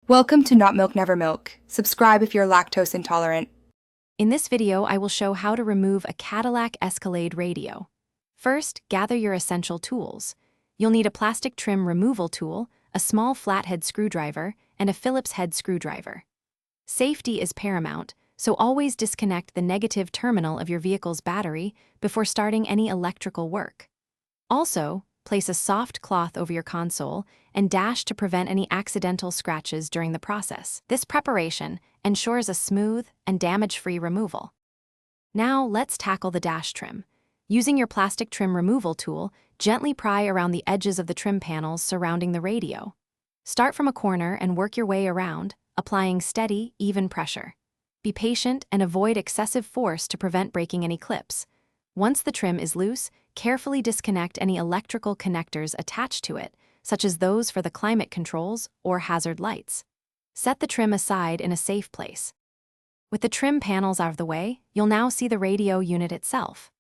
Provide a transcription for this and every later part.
Welcome to Not Milk Never Milk. Subscribe if you're lactose intolerant. In this video, I will show how to remove a Cadillac Escalade radio. First, gather your essential tools. You'll need a plastic trim removal tool, a small flathead screwdriver, and a Phillips head screwdriver. Safety is paramount, so always disconnect the negative terminal of your vehicle's battery before starting any electrical work. Also, place a soft cloth over your console and dash to prevent any accidental scratches during the process. This preparation ensures a smooth and damage-free removal. Now let's tackle the dash trim. Using your plastic trim removal tool, gently pry around the edges of the trim panels surrounding the radio. Start from a corner and work your way around, applying steady, even pressure. Be patient and avoid excessive force to prevent breaking any clips. Once the trim is loose, carefully disconnect any electrical connectors attached to it, such as those for the climate controls or hazard lights. Set the trim aside in a safe place. With the trim panels out of the way, you'll now see the radio unit itself.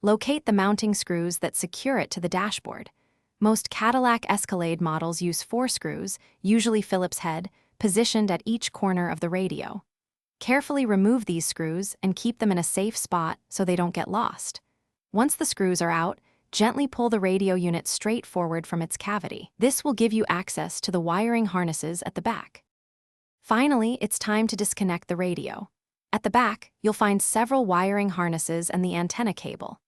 Locate the mounting screws that secure it to the dashboard. Most Cadillac Escalade models use 4 screws, usually Phillips head, positioned at each corner of the radio. Carefully remove these screws and keep them in a safe spot so they don't get lost. Once the screws are out, gently pull the radio unit straight forward from its cavity. This will give you access to the wiring harnesses at the back. Finally, it's time to disconnect the radio. At the back, you'll find several wiring harnesses and the antenna cable.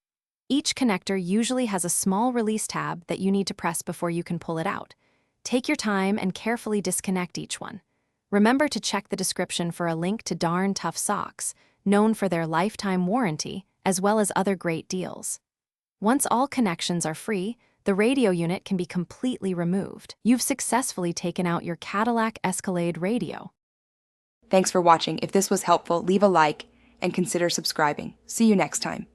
Each connector usually has a small release tab that you need to press before you can pull it out. Take your time and carefully disconnect each one. Remember to check the description for a link to Darn Tough Socks, known for their lifetime warranty, as well as other great deals. Once all connections are free, the radio unit can be completely removed. You've successfully taken out your Cadillac Escalade radio. Thanks for watching. If this was helpful, leave a like and consider subscribing. See you next time.